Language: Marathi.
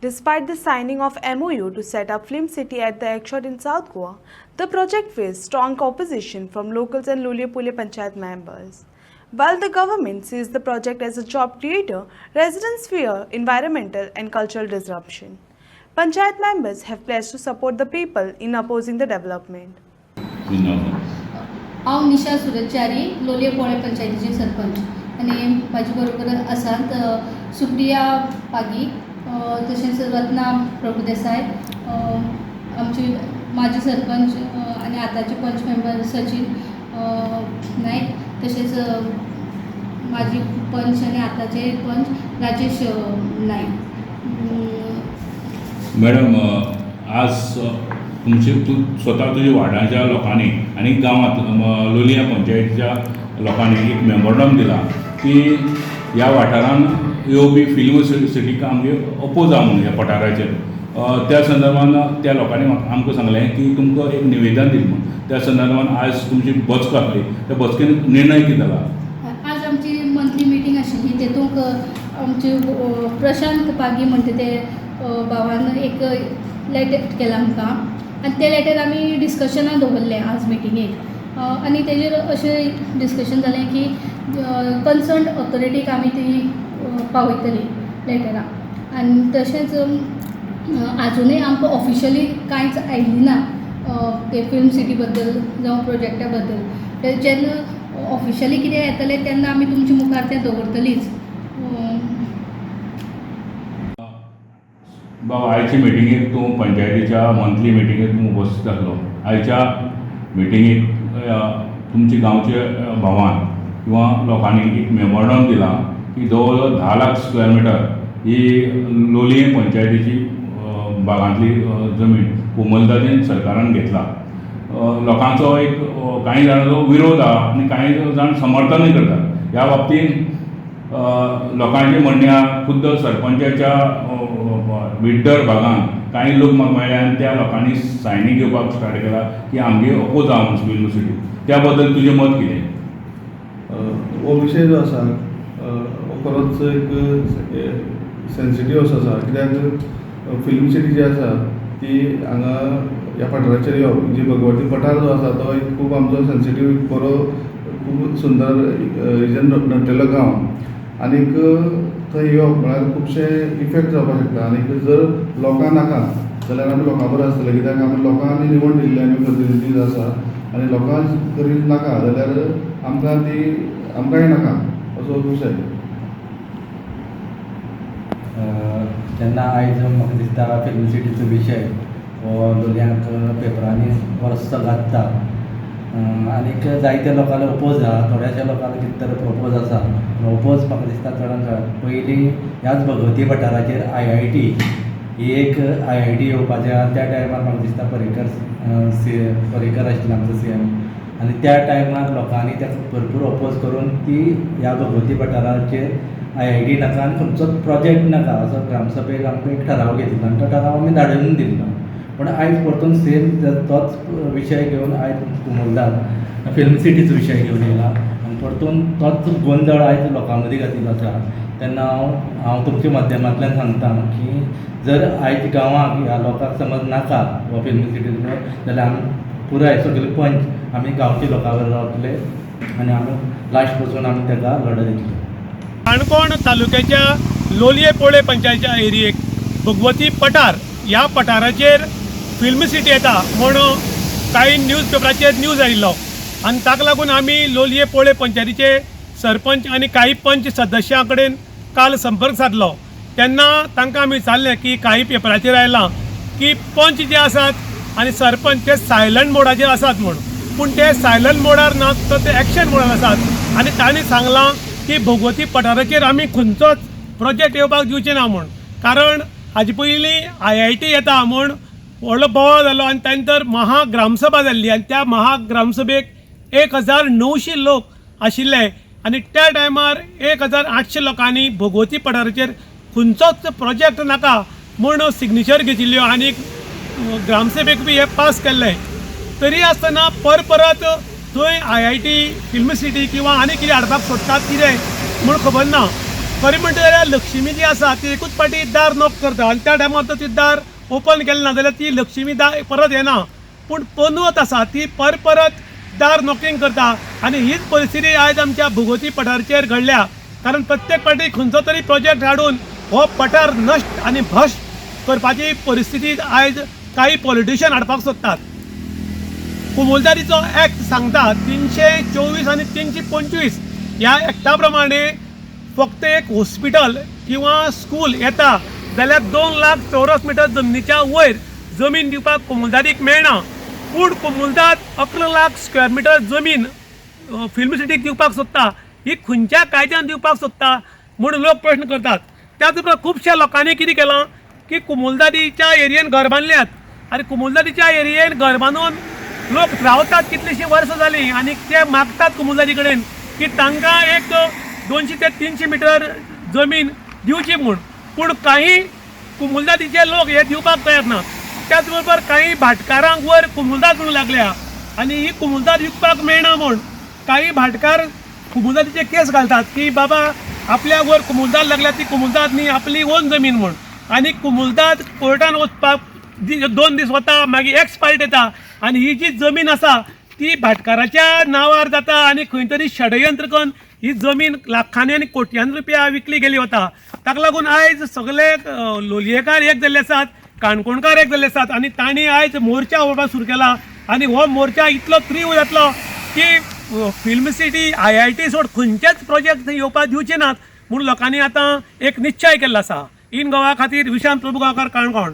Despite the signing of MOU to set up Film City at the Ekshot in South Goa, the project faced strong opposition from locals and Luliyapule Panchayat members. While the government sees the project as a job creator, residents fear environmental and cultural disruption. Panchayat members have pledged to support the people in opposing the development. हांव निशा सुरतचारी लोलयेपोळे पंचायतीची सरपंच आनी म्हाजे बरोबर आसात सुप्रिया पागी तशेंच रत्ना प्रभुदेसाय आमची माजी सरपंच आनी आतांचे पंच मेंबर सचिन नायक तशेंच माजी पंच आनी आतांचे पंच राजेश नायक. मॅडम आज तू स्वता तुझ्या वार्डाच्या लोकांनी आणि गांवांत लोलया पंचायतीच्या लोकांनी एक मेमोरंडम दिला की ह्या वाठारांत येवपी फिल्म सिटीक आमगे अपोज आहा म्हणून ह्या पठाराचेर. त्या संदर्भात त्या लोकांनी आमकां सांगलें की तुमकां एक निवेदन दिलें म्हणून. त्या संदर्भात आज तुमची बसको आसली, त्या बसकेन निर्णय कितें जाला? आज आमची मंथली मिटींग आशिल्ली, तेतूंक आमचे प्रशांत पागी म्हणटा ते भावान एक लेटर केला आमकां आनी ते लेटर आमी डिस्कशनाक दवरलें आज मिटिंगेक आनी तेजेर अशें डिस्कशन जालें की कन्सर्न ऑथॉरिटीक आमी ती पावयतली लेटरां. आनी तशेंच आजुनूय आमकां ऑफिशियली कांयच आयिल्ली ना ते फिल्म सिटी बद्दल जावं प्रोजेक्टा बद्दल. जेन्ना ऑफिशियली कितें येतलें तेन्ना आमी तुमचे मुखार तें दवरतलीच. बाबा आयच्या मिटिंगेक तूं पंचायतीच्या मंथली मिटिंगेक तूं उपस्थित आसलो. आयच्या मिटिंगेक तुमच्या गांवच्या भावान किंवा लोकांनी एक मेमोरंडम दिला की जवळ जवळ 10 लाख स्क्वेअर मिटर ही लोलये पंचायतीची भागांतली जमीन कोमलदादीन सरकारान घेतला. लोकांचो एक कांय जाणांचो विरोध आहा आनी कांय जाण समर्थनूय करतात. ह्या बाबतींत लोकांचें म्हणणें आहा, खुद्द सरपंचाच्या विड्डर भागांत कांय लोक म्हाका मेळ्ळे आनी त्या लोकांनी सायनी घेवपाक स्टार्ट केला की आमगे अपोज आहा म्हणून फिल्म सिटी. त्या बद्दल तुजें मत कितें? हो विशय जो आसा हो खरोच एक सेन्सिटीव असो आसा, कित्याक फिल्म सिटी जी आसा ती हांगा ह्या पठाराचेर येवप, जी भगवती पठार जो आसा तो एक खूब आमचो सेन्सिटीव बरो खूब सुंदर रिजन नटलेलो गांव. आनीक थंय येवप म्हळ्यार खुबशे इफेक्ट जावपाक शकता. आनीक जर लोकां नाका जाल्यार आमी लोकां बरोबर आसतले, कित्याक आमी लोकांनी निवड दिल्ले आमी प्रतिनिधी आसा आनी लोकां जरी नाका जाल्यार आमकांय नाका असो विशय. जेन्ना आयज म्हाका दिसता फिल्म सिटीचो विशय हो लोलयांक पेपरांनी वर्स गाजता आनीक जायत्या लोकांना ओपोज आहा, थोड्याशा लोकांना कितें तरी प्रोपोज आसा. ओपोज म्हाका दिसता चडांत चड पयलीं ह्याच भगवती पठाराचेर IIT ही एक IIT येवपाचें आहा. त्या टायमार म्हाका दिसता पर्रीकर आशिल्लो आमचो CM आनी त्या टायमार लोकांनी ताका भरपूर ओपोज करून ती ह्या भगवती पठाराचेर IIT नाका आनी खंयचोच प्रोजेक्ट नाका असो ग्रामसभेक आमकां एक ठराव घेतिल्लो आनी तो ठराव आमी धाडून दिल्लो. पण आयज परतून सेम तोच विशय घेवन आयज कोमलदाद फिल्म सिटीचो विशय घेवन येयला आनी परतून तोच गोंधळ आयज लोकां मदीं घातिल्लो आसा. तेन्ना हांव तुमच्या माध्यमांतल्यान सांगता की जर आयज गांवांक ह्या लोकांक समज नाका हो फिल्म सिटी जाल्यार आमी पुराय सगळे पंच आमी गांवच्या लोकां बरोबर रावतले आनी आमी लास्ट पासून आमी ताका लढत दितले. काणकोण तालुक्याच्या लोलयेपोळे पंचायतीच्या एरियेक भगवती पठार ह्या पठाराचेर फिल्म सिटी येता म्हणून काही न्यूज पेपराचेर न्यूज आयिल्लो आनी ताका लागून आमी लोलयेपोळे पंचायतीचे सरपंच आनी काही पंच सदस्यां कडेन काल संपर्क साधलो. तेन्ना तांकां आमी विचारलें की काही पेपराचेर आयलां की पंच जे आसात आनी सरपंच ते सायलंट मोडाचेर आसात म्हणून, पूण ते सायलंट मोडार नात तर ते एक्शन मोडार आसात. आनी तांणी सांगलां की भगवती पठाराचेर आमी खंयचोच प्रोजेक्ट येवपाक दिवचे ना म्हूण, कारण हाजे पयलीं IIT येता म्हूण व्हडलो बोवाळ जालो आनी तांणी तर महाग्रामसभा जाल्ली आनी त्या महाग्रामसभेक 1900 लोक आशिल्ले आनी त्या टायमार 1800 लोकांनी भगवती पठाराचेर खंयचोच प्रोजेक्ट नाका म्हूण सिग्नेचर घेतिल्ल्यो आनी ग्रामसभेक बी हे पास केल्ले. तरी आसतना परत थंय IIT फिल्म सिटी किंवा आनी कितें हाडपाक सोदतात कितें म्हूण खबर ना. खरें म्हणटा जाल्यार लक्ष्मी जी आसा ती एकूच पाटी दार नॉक करता आनी त्या टायमार तो ती दार ओपन केलें ना जाल्यार ती लक्ष्मी परत येना. पूण पनवत आसा ती परत दार नॉकिंग करता आनी हीच परिस्थिती आयज आमच्या भगवती पठाराचेर घडल्या. कारण प्रत्येक पाटी खंयचो तरी प्रोजेक्ट हाडून हो पठार नश्ट आनी भ्रश्ट करपाची परिस्थिती आयज काही पॉलिटिशियन हाडपाक सोदतात. कुमुलदारीचो ऍक्ट सांगता 324 आनी 325 ह्या ऍक्टा प्रमाणे फक्त एक हॉस्पिटल किंवा स्कूल येता जाल्यार 2 लाख चौरस मीटर जमनीच्या वयर जमीन दिवपाक कुमुलदारीक मेळना. पूण कुमुलदार 11 लाख स्क्वेअर मिटर जमीन फिल्म सिटीक दिवपाक सोदता. ही खंयच्या कायद्यान दिवपाक सोदता म्हणून लोक प्रश्न करतात. त्याच बरोबर खुबश्या लोकांनी कितें केलां की कुमुलदारीच्या एरियेन घर बांदल्यात आनी कुमुलदारीच्या एरियेन घर बांदून लोक रावतात कितलींशीं वर्सां जालीं आनी ते मागतात कुमुलदारी कडेन की तांकां एक 200 ते 300 मिटर जमीन दिवची म्हूण. पूण काही कुमुलदारीचे लोक हे दिवपाक तयार ना. त्याच बरोबर काही भाटकारांक वर कुमुलदार म्हणून लागल्या आनी ही कुमुलदार विकपाक मेळना म्हूण काही भाटकार कुमुलदारीचे केस घालतात की बाबा आपल्या वर कुमुलदार लागल्या ती कुमुलदार न्ही आपली ओन जमीन म्हूण. आनी कुमुलदार कोर्टान वचपाक 2 दीस वता मागीर एक्सपायर्ड येता आनी ही जी जमीन आसा ती भाटकाराच्या नांवार जाता आनी खंय तरी षडयंत्र करून ही जमीन लाखांनी आनी कोट्यांनी रुपया विकली गेली वता. ताका लागून आयज सगळे लोलयेकार एक जाल्ले आसात, काणकोणकार एक जाल्ले आसात आनी तांणी आयज मोर्चा व्हरपाक सुरू केला. आनी हो मोर्चा इतलो तीव्र जातलो की फिल्म सिटी IIT सोड खंयचेच प्रोजेक्ट येवपाक दिवचे नात म्हणून लोकांनी आतां एक निश्चय केल्लो आसा. इन गोवा खातीर विशांत प्रभू गांवकार, काणकोण.